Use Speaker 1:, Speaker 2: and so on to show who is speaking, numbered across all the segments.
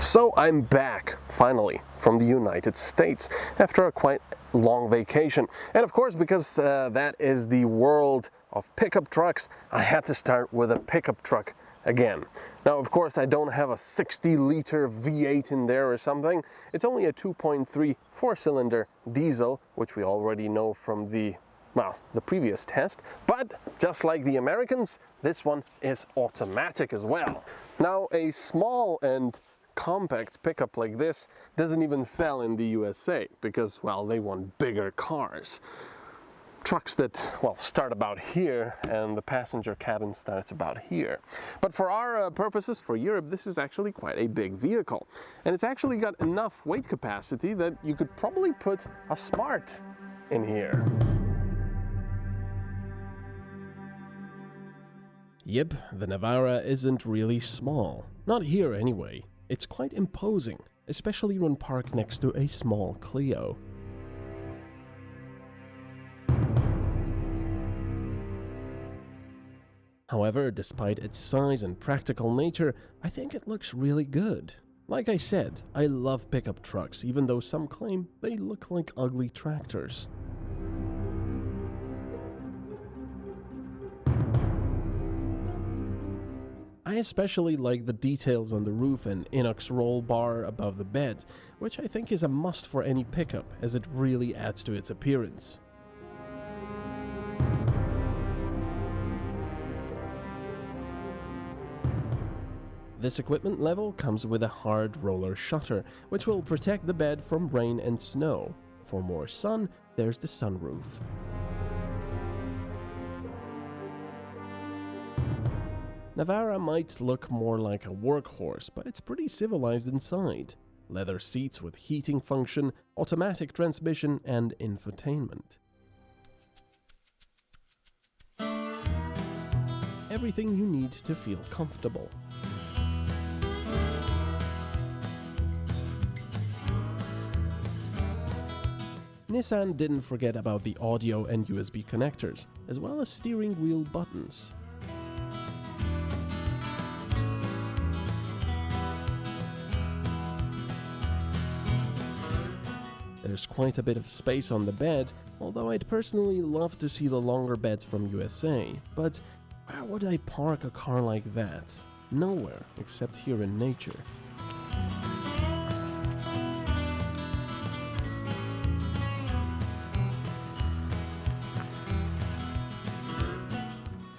Speaker 1: So I'm back, finally, from the United States after a quite long vacation. And of course, because that is the world of pickup trucks, I had to start with a pickup truck again. Now, of course, I don't have a 60-liter V8 in there or something. It's only a 2.3 four-cylinder diesel, which we already know from the previous test. But just like the Americans, this one is automatic as well. Now, a small and compact pickup like this doesn't even sell in the USA because, well, they want bigger cars. Trucks that, well, start about here and the passenger cabin starts about here. But for our purposes, for Europe, this is actually quite a big vehicle. And it's actually got enough weight capacity that you could probably put a Smart in here. Yep, the Navara isn't really small. Not here anyway. It's quite imposing, especially when parked next to a small Clio. However, despite its size and practical nature, I think it looks really good. Like I said, I love pickup trucks, even though some claim they look like ugly tractors. I especially like the details on the roof and inox roll bar above the bed, which I think is a must for any pickup, as it really adds to its appearance. This equipment level comes with a hard roller shutter, which will protect the bed from rain and snow. For more sun, there's the sunroof. Navara might look more like a workhorse, but it's pretty civilized inside. Leather seats with heating function, automatic transmission, and infotainment. Everything you need to feel comfortable. Nissan didn't forget about the audio and USB connectors, as well as steering wheel buttons. There's quite a bit of space on the bed, although I'd personally love to see the longer beds from USA. But where would I park a car like that? Nowhere, except here in nature.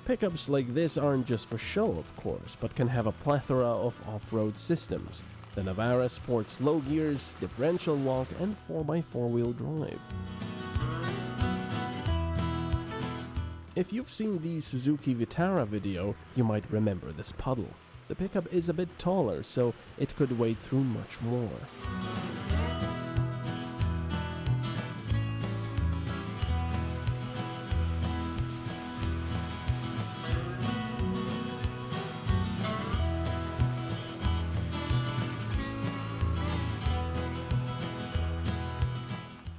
Speaker 1: Pickups like this aren't just for show, of course, but can have a plethora of off-road systems. The Navara sports low gears, differential lock, and 4x4 wheel drive. If you've seen the Suzuki Vitara video, you might remember this puddle. The pickup is a bit taller, so it could wade through much more.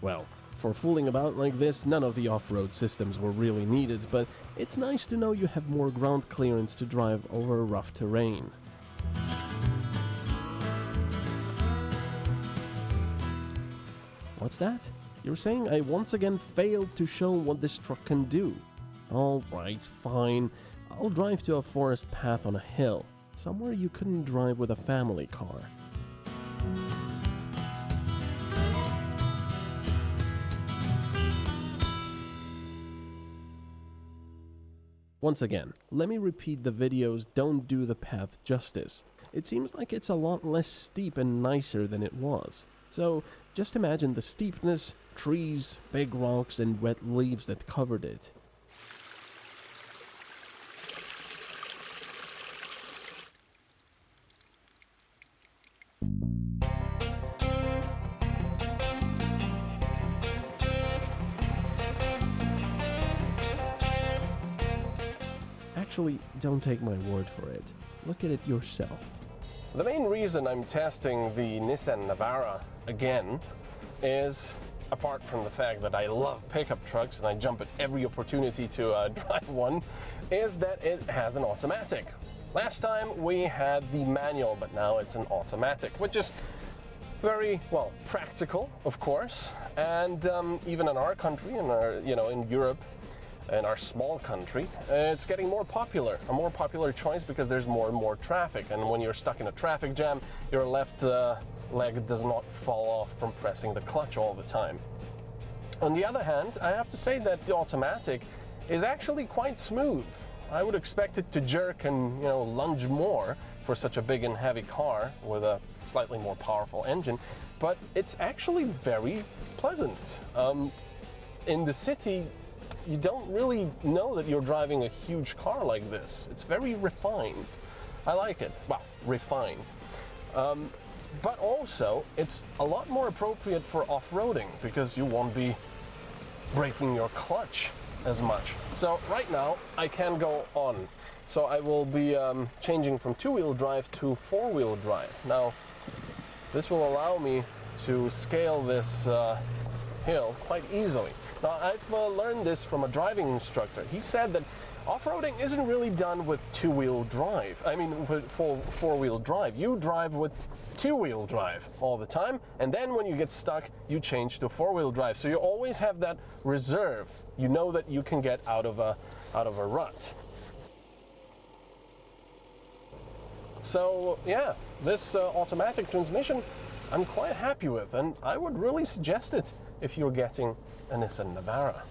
Speaker 1: Well, for fooling about like this, none of the off-road systems were really needed, but it's nice to know you have more ground clearance to drive over rough terrain. What's that? You're saying I once again failed to show what this truck can do? Alright, fine. I'll drive to a forest path on a hill, somewhere you couldn't drive with a family car. Once again, let me repeat, the videos don't do the path justice. It seems like it's a lot less steep and nicer than it was. So, just imagine the steepness, trees, big rocks, and wet leaves that covered it. Actually, don't take my word for it. Look at it yourself. The main reason I'm testing the Nissan Navara again is, apart from the fact that I love pickup trucks and I jump at every opportunity to drive one, is that it has an automatic. Last time we had the manual, but now it's an automatic, which is very, well, practical, of course. And even in our country, in Europe, in our small country, it's getting more popular, a more popular choice because there's more and more traffic. And when you're stuck in a traffic jam, your left leg does not fall off from pressing the clutch all the time. On the other hand, I have to say that the automatic is actually quite smooth. I would expect it to jerk and lunge more for such a big and heavy car with a slightly more powerful engine, but it's actually very pleasant. In the city, you don't really know that you're driving a huge car like this. It's very refined. I like it. Well, refined. But also, it's a lot more appropriate for off-roading because you won't be breaking your clutch as much. So right now, I can go on. So I will be changing from two-wheel drive to four-wheel drive. Now, this will allow me to scale this hill quite easily. Now, I've learned this from a driving instructor. He said that off-roading isn't really done with two-wheel drive. I mean, with four-wheel drive. You drive with two-wheel drive all the time, and then when you get stuck, you change to four-wheel drive. So you always have that reserve. You know that you can get out of a rut. So yeah, this automatic transmission I'm quite happy with, and I would really suggest it if you're getting a Nissan Navara.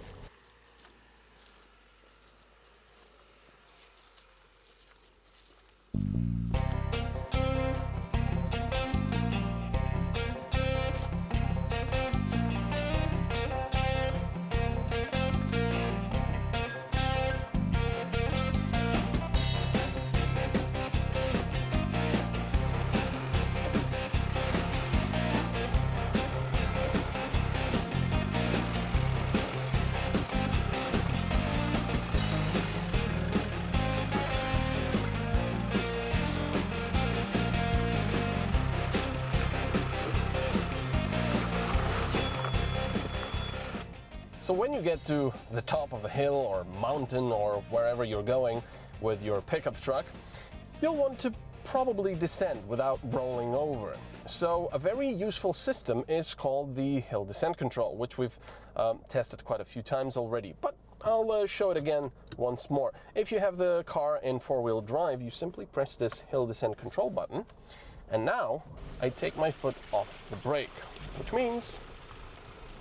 Speaker 1: So when you get to the top of a hill or mountain or wherever you're going with your pickup truck, you'll want to probably descend without rolling over. So a very useful system is called the hill descent control, which we've tested quite a few times already, but I'll show it again once more. If you have the car in four-wheel drive, you simply press this hill descent control button, and now I take my foot off the brake, which means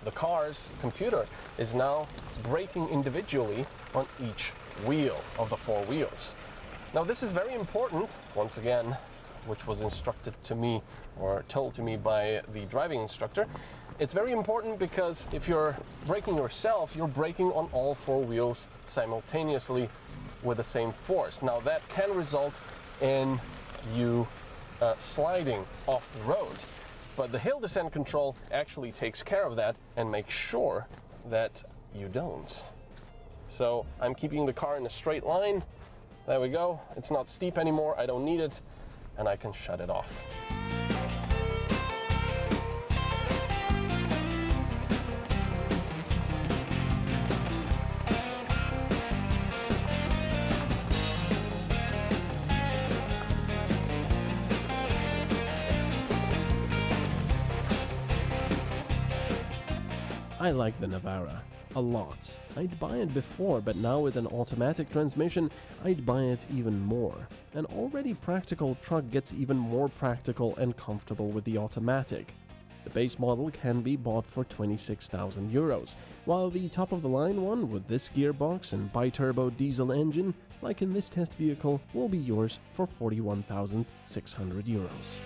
Speaker 1: the car's computer is now braking individually on each wheel of the four wheels. Now this is very important, once again, which was instructed to me or told to me by the driving instructor. It's very important because if you're braking yourself, you're braking on all four wheels simultaneously with the same force. Now that can result in you sliding off the road. But the hill descent control actually takes care of that and makes sure that you don't. So I'm keeping the car in a straight line. There we go. It's not steep anymore. I don't need it, and I can shut it off.
Speaker 2: I like the Navara a lot. I'd buy it before, but now with an automatic transmission, I'd buy it even more. An already practical truck gets even more practical and comfortable with the automatic. The base model can be bought for 26,000 euros, while the top-of-the-line one with this gearbox and bi-turbo diesel engine, like in this test vehicle, will be yours for 41,600 euros.